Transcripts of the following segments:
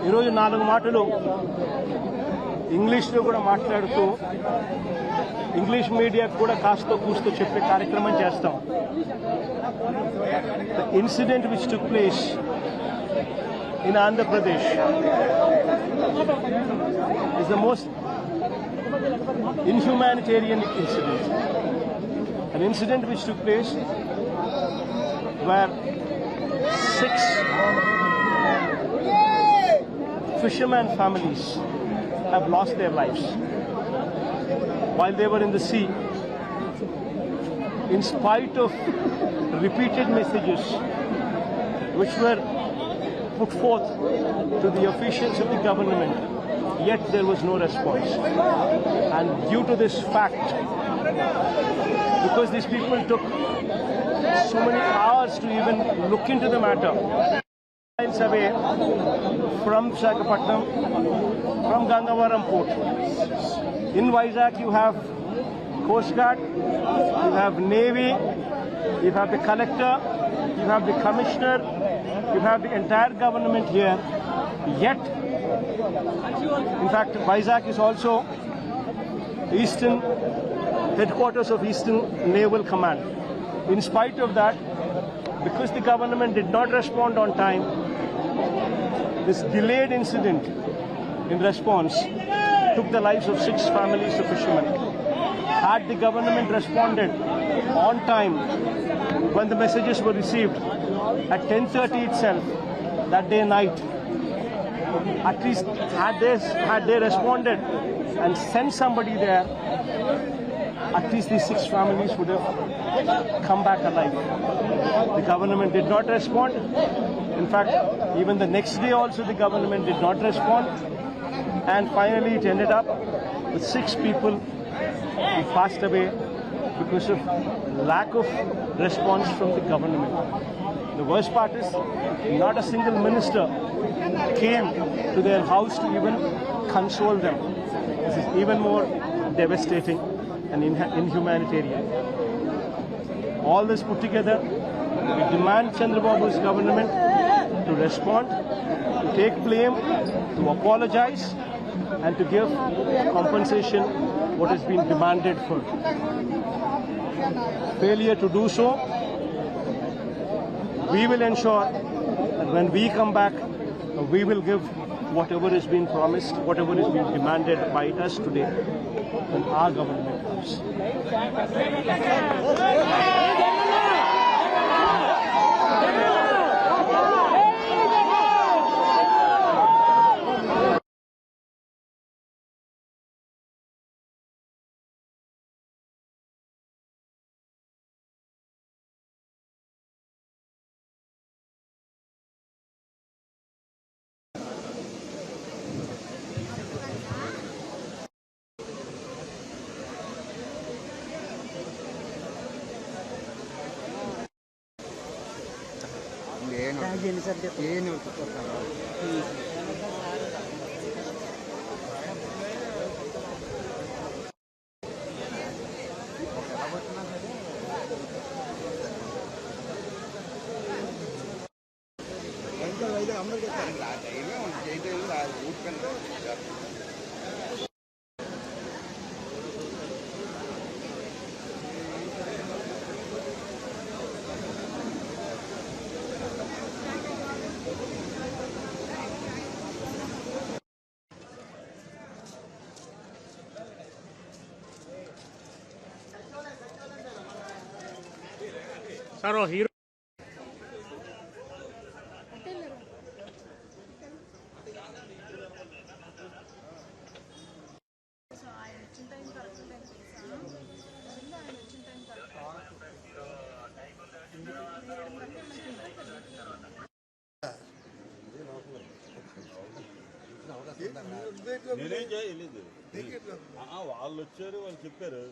ఈరోజు 4 మాటలు ఇంగ్లీష్లో కూడా మాట్లాడుతూ ఇంగ్లీష్ మీడియాకు కూడా కాస్తో కూస్తో చెప్పే కార్యక్రమం చేస్తాం. The incident which took place in Andhra Pradesh is the most inhumanitarian incident. An incident which took place where 6 fishermen families have lost their lives while they were in the sea, in spite of repeated messages which were put forth to the officials of the government, yet there was no response. And due to this fact, because these people took so many hours to even look into the matter, miles away from Visakhapatnam, from Gangavaram port. In Vizag you have Coast Guard, you have Navy, you have the collector, you have the commissioner, you have the entire government here. Yet, in fact, Vizag is also Eastern headquarters of Eastern Naval Command. In spite of that, because the government did not respond on time, this delayed incident in response took the lives of 6 families of fishermen. Had the government responded on time when the messages were received at 10:30 itself that day night, at least had they responded and sent somebody there, at least these 6 families would have come back alive. The government did not respond. In fact, even the next day also the government did not respond. And finally it ended up with 6 people who passed away because of lack of response from the government. The worst part is not a single minister came to their house to even console them. This is even more devastating and inhumanitarian. All this put together, we demand Chandrababu's government to respond, to take blame, to apologize, and to give compensation what has been demanded for. Failure to do so, we will ensure that when we come back, we will give whatever has been promised, whatever is being demanded by us today when our government comes. Saro hero. నేనేం చేయలేదు. వాళ్ళు వచ్చారు, వాళ్ళు చెప్పారు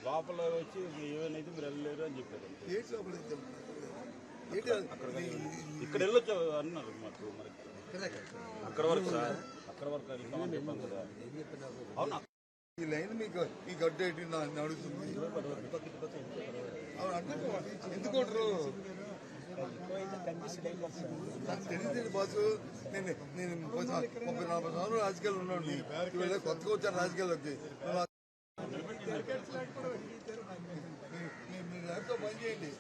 లోపల వచ్చి ఏమైనా మీరు వెళ్ళలేరు అని చెప్పారు. ఇక్కడ వెళ్ళొచ్చు అన్నారు మాకు. మరి అక్కడ వరకు సార్, అక్కడ వరకు వెళ్తామని చెప్పాను కదా. అవునా ఈ లైన్ మీకు ఈ గడ్డ నడుస్తుంది. ఎందుకు కొట్టరు? నాకు తెలియదు బాసు. నేను 30-40 సంవత్సరాలు రాజకీయాలు ఉన్నాను. ఇవాళ కొత్తగా వచ్చాను రాజకీయాల్లోకి. మీరు దాంతో పని చేయండి.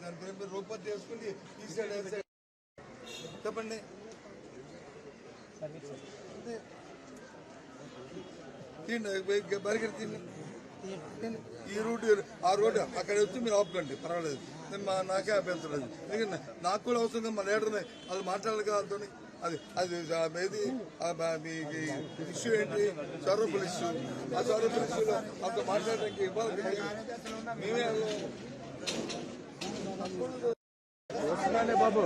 దాని పేరు మీరు రూపాయలు చేసుకుని ఈ సైడ్ చెప్పండి. తిండి బరిగెట్ తిండి. ఈ రూట్ ఆ రోడ్డు అక్కడ వచ్చి మీరు ఆపుకోండి, పర్వాలేదు. నాకే అభ్యంతరం. ఎందుకంటే నాకు కూడా అవసరం. మన లీడర్ని వాళ్ళు మాట్లాడాలి కదా వాళ్ళతో. అది ఏది మీకు ఇష్యూ ఏంటి? సౌరభుల్ ఇష్యూ. ఆ సౌరభుల్ ఇష్యూలో అంత మాట్లాడడానికి ఇవ్వాలి. మేమే బాబు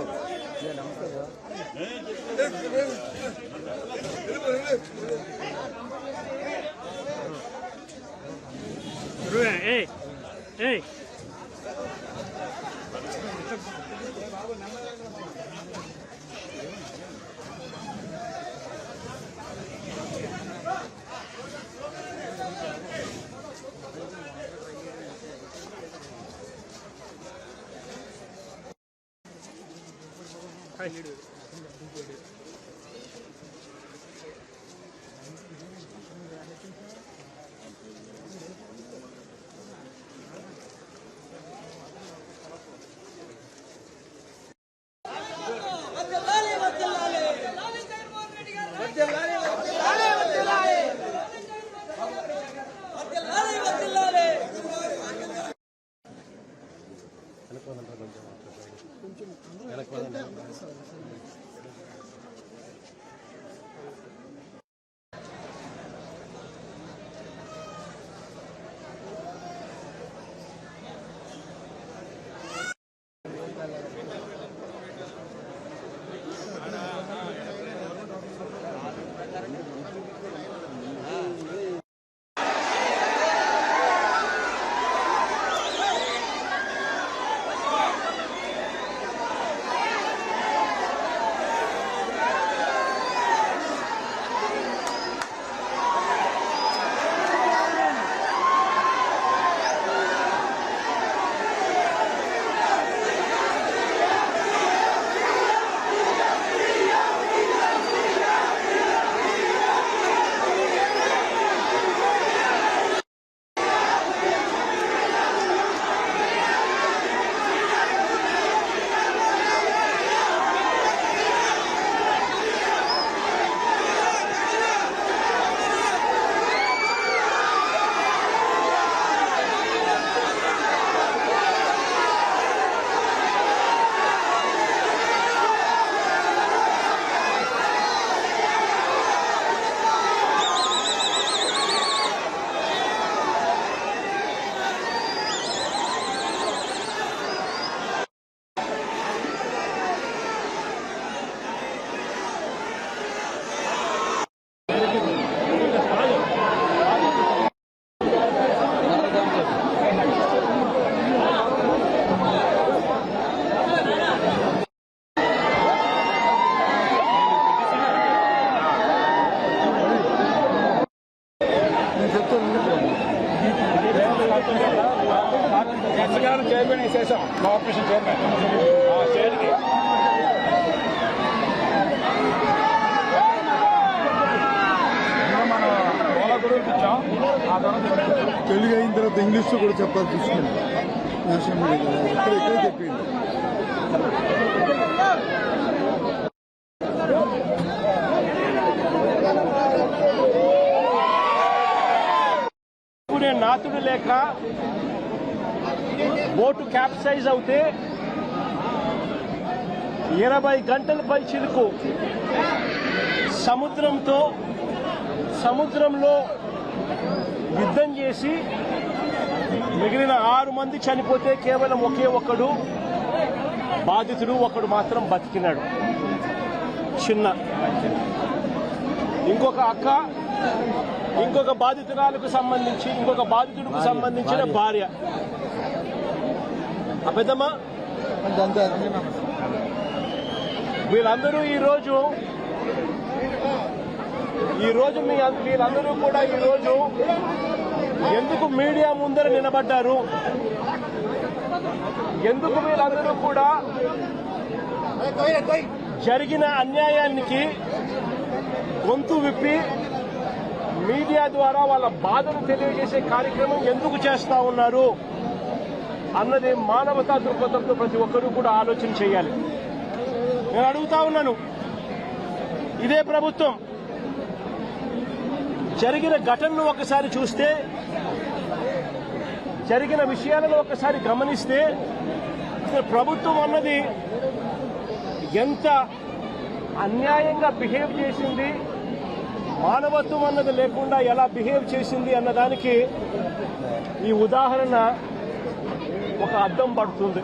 చైర్మన్ వేసేసాం. కార్పొరేషన్ చైర్మన్ చైర్కి మన ఓలా కూడా ఇచ్చాం. ఆ తర్వాత తెలుగు అయిన తర్వాత ఇంగ్లీష్ కూడా చెప్పాలి. చూసుకోండి నేషనల్ మీడియా ఇక్కడే చెప్పింది. నాతుడు లేక బోటు క్యాప్సైజ్ అవుతే 20 గంటల పై చిలుకు సముద్రంలో యుద్ధం చేసి మిగిలిన 6 మంది చనిపోతే కేవలం ఒకే ఒక్కడు బాధితుడు, ఒకడు మాత్రం బతికినాడు. చిన్న ఇంకొక అక్క ఇంకొక బాధితురాలకు సంబంధించి ఇంకొక బాధితుడికి సంబంధించిన భార్య. అబద్ధమా? వీళ్ళందరూ ఈరోజు వీళ్ళందరూ కూడా ఈరోజు ఎందుకు మీడియా ముందర నిలబడ్డారు? ఎందుకు వీళ్ళందరూ కూడా జరిగిన అన్యాయానికి గొంతు విప్పి మీడియా ద్వారా వాళ్ళ బాధను తెలియజేసే కార్యక్రమం ఎందుకు చేస్తా ఉన్నారు అన్నది మానవతా దృక్పథంతో ప్రతి ఒక్కరూ కూడా ఆలోచన చేయాలి. నేను అడుగుతా ఉన్నాను, ఇదే ప్రభుత్వం జరిగిన ఘటనను ఒకసారి చూస్తే, జరిగిన విషయాలను ఒకసారి గమనిస్తే ప్రభుత్వం అన్నది ఎంత అన్యాయంగా బిహేవ్ చేసింది, మానవత్వం అన్నది లేకుండా ఎలా బిహేవ్ చేసింది అన్నదానికి ఈ ఉదాహరణ ఒక అద్దం పడుతుంది.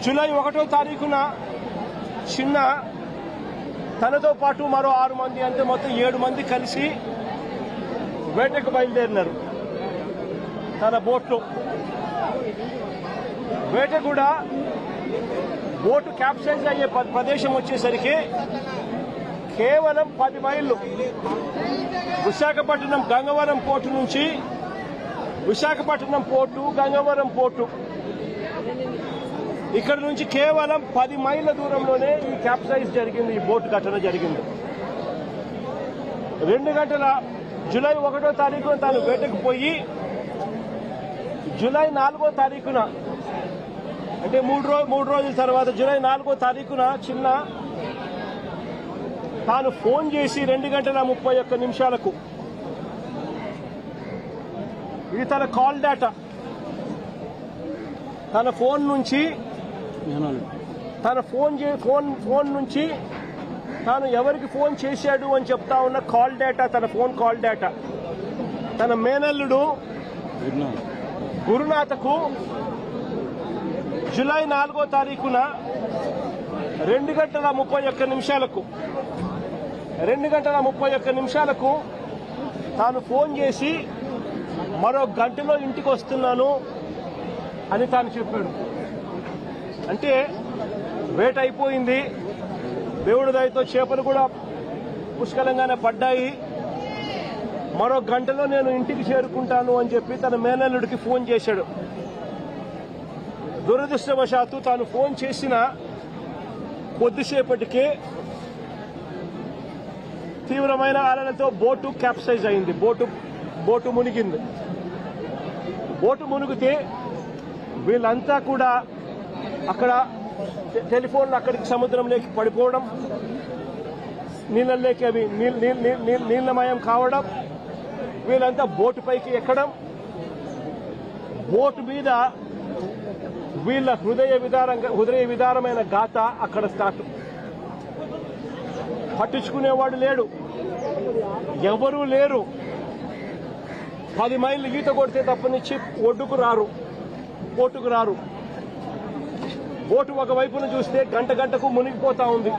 జూలై 1వ తారీఖున చిన్న తనతో పాటు మరో 6 మంది, అంటే మొత్తం 7 మంది కలిసి వేటకు బయలుదేరినారు తన బోట్లో. వేట కూడా బోటు క్యాప్సైజ్ అయ్యే ప్రదేశం వచ్చేసరికి కేవలం 10 మైళ్ళు విశాఖపట్నం గంగవరం పోర్టు నుంచి, విశాఖపట్నం పోర్టు గంగవరం పోర్టు ఇక్కడ నుంచి కేవలం 10 మైళ్ళ దూరంలోనే ఈ క్యాప్సైజ్ జరిగింది, ఈ బోటు ఘటన జరిగింది. 2 గంటల జూలై 1వ తారీఖున తాను వేటకు పోయి జూలై 4వ తారీఖున, అంటే మూడు రోజుల తర్వాత జూలై 4వ తారీఖున చిన్న తాను ఫోన్ చేసి 2 గంటల 31 నిమిషాలకు, ఇది తన కాల్ డేటా, తన ఫోన్ నుంచి ఫోన్ నుంచి తాను ఎవరికి ఫోన్ చేశాడు అని చెప్తా ఉన్న కాల్ డేటా, తన ఫోన్ కాల్ డేటా తన మేనల్లుడు గురునాథకు జూలై 4వ తారీఖున 2 గంటల 31 నిమిషాలకు 2 గంటల 31 నిమిషాలకు తాను ఫోన్ చేసి మరో గంటలో ఇంటికి వస్తున్నాను అని తాను చెప్పాడు. అంటే వేట అయిపోయింది, దేవుడి దయతో చేపలు కూడా పుష్కలంగానే పడ్డాయి, మరో గంటలో నేను ఇంటికి చేరుకుంటాను అని చెప్పి తన మేనల్లుడికి ఫోన్ చేశాడు. దురదృష్టవశాత్తు తాను ఫోన్ చేసిన కొద్దిసేపటికే తీవ్రమైన అలలతో బోటు క్యాప్సైజ్ అయింది, బోటు మునిగింది. బోటు మునిగితే వీళ్ళంతా కూడా అక్కడ టెలిఫోన్లు అక్కడికి సముద్రంలోకి పడిపోవడం, నీళ్ళలోకి అవి నీళ్లమయం కావడం, వీళ్ళంతా బోటు పైకి ఎక్కడం, బోటు మీద వీళ్ళ హృదయ విదారమైన గాథ అక్కడ స్టార్ట్. పట్టించుకునేవాడు లేడు, ఎవరూ లేరు. 10 మైళ్ళు ఈత కొడితే తప్పనిచ్చి ఒడ్డుకు రారు, బోటుకు రారు. బోటు ఒకవైపున చూస్తే గంటకు మునిగిపోతా ఉంది.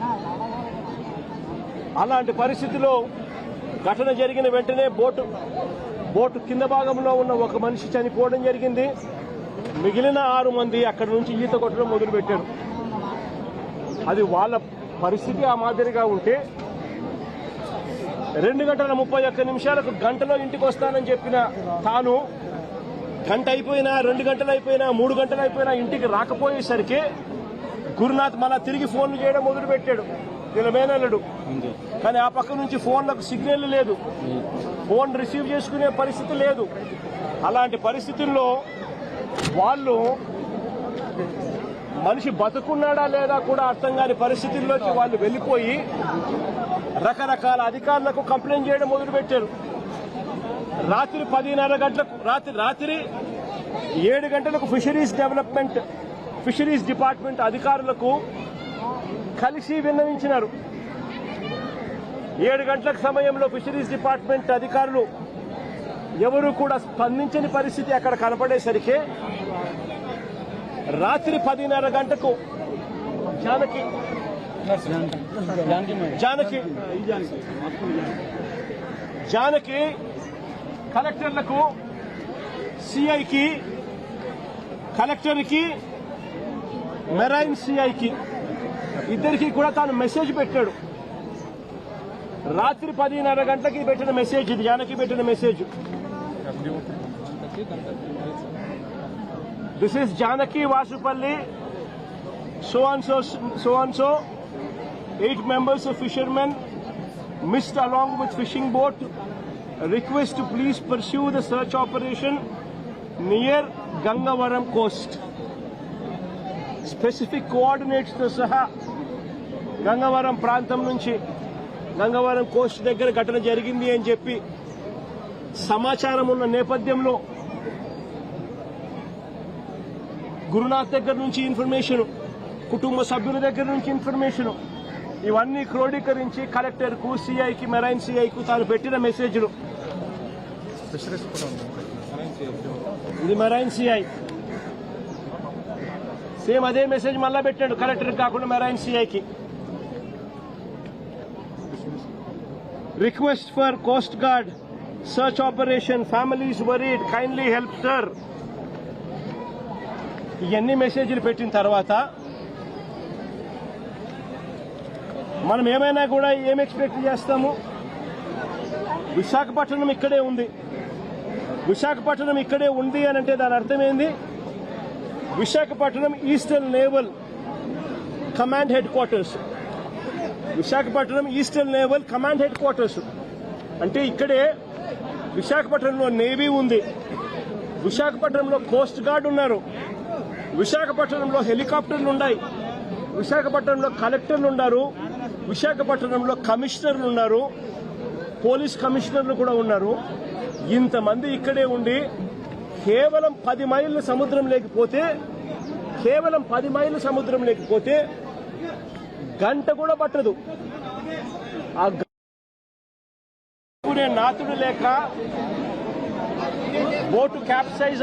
అలాంటి పరిస్థితిలో ఘటన జరిగిన వెంటనే బోటు కింద భాగంలో ఉన్న ఒక మనిషి చనిపోవడం జరిగింది. మిగిలిన 6 మంది అక్కడి నుంచి ఈత కొట్టడం మొదలుపెట్టారు. అది వాళ్ళ పరిస్థితి ఆ మాదిరిగా ఉంటే 2 గంటల 31 నిమిషాలకు గంటలో ఇంటికి వస్తానని చెప్పిన తాను గంట అయిపోయినా, 2 గంటలు అయిపోయినా, 3 గంటలు అయిపోయినా ఇంటికి రాకపోయేసరికి గురునాథ్ మళ్ళా తిరిగి ఫోన్లు చేయడం మొదలుపెట్టాడు వీళ్ళ మేనల్లుడు. కానీ ఆ పక్క నుంచి ఫోన్లకు సిగ్నల్ లేదు, ఫోన్ రిసీవ్ చేసుకునే పరిస్థితి లేదు. అలాంటి పరిస్థితుల్లో వాళ్ళు మనిషి బతుకున్నాడా లేదా కూడా అర్థం కాని పరిస్థితుల్లోకి వాళ్ళు వెళ్లిపోయి రకరకాల అధికారులకు కంప్లైంట్ చేయడం మొదలుపెట్టారు. రాత్రి 10:30 గంటలకు, రాత్రి 7 గంటలకు ఫిషరీస్ డిపార్ట్మెంట్ అధికారులకు కలిసి విన్నవించినారు. 7 గంటల సమయంలో ఫిషరీస్ డిపార్ట్మెంట్ అధికారులు ఎవరు కూడా స్పందించని పరిస్థితి అక్కడ కనపడేసరికి రాత్రి 10:30 గంటకు జానకి కలెక్టర్లకు, సిఐకి, కలెక్టర్కి, మెరైన్ సిఐకి ఇద్దరికి కూడా తాను మెసేజ్ పెట్టాడు. రాత్రి 10:30 గంటలకి పెట్టిన మెసేజ్ ఇది, జానకి పెట్టిన message. This is Janaki Vasupalli, so and so 8 members of fishermen missed along with fishing boat. Request to please pursue the search operation near Gangavaram coast. Specific coordinates తో సహా గంగవరం ప్రాంతం నుంచి గంగవరం కోస్ట్ దగ్గర ఘటన జరిగింది అని చెప్పి సమాచారం ఉన్న నేపథ్యంలో గురునాథ్ దగ్గర నుంచి ఇన్ఫర్మేషన్, కుటుంబ సభ్యుల దగ్గర నుంచి ఇన్ఫర్మేషన్, ఇవన్నీ క్రోడీకరించి కలెక్టర్కు, సిఐకి, మెరైన్ సిఐకు తాను పెట్టిన మెసేజ్లు. ఇది మెరైన్ సిఐ సేమ్ అదే మెసేజ్ మళ్ళా పెట్టాడు, కలెక్టర్ కాకుండా మెరైన్ సిఐకి. Request for coast guard search operation, families worried, kindly help sir. ఇవన్నీ మెసేజ్లు పెట్టిన తర్వాత మనం ఏమైనా కూడా ఏం ఎక్స్పెక్ట్ చేస్తాము? విశాఖపట్నం ఇక్కడే ఉంది, విశాఖపట్నం ఇక్కడే ఉంది అని అంటే దాని అర్థం ఏంది? Visakhapatnam eastern naval command head quarters, Visakhapatnam eastern naval command head quarters అంటే ఇక్కడే విశాఖపట్నంలో నేవీ ఉంది, విశాఖపట్నంలో కోస్ట్ గార్డ్ ఉన్నారు, విశాఖపట్నంలో హెలికాప్టర్లు ఉన్నాయి, విశాఖపట్నంలో కలెక్టర్లు ఉన్నారు, విశాఖపట్నంలో కమిషనర్లు ఉన్నారు, పోలీస్ కమిషనర్లు కూడా ఉన్నారు. ఇంతమంది ఇక్కడే ఉండి కేవలం 10 మైళ్ళ సముద్రం లేకపోతే, కేవలం 10 మైళ్ళ సముద్రం లేకపోతే గంట కూడా పట్టదు. ఆ నాతుడు లేక బోటు క్యాప్సైజ్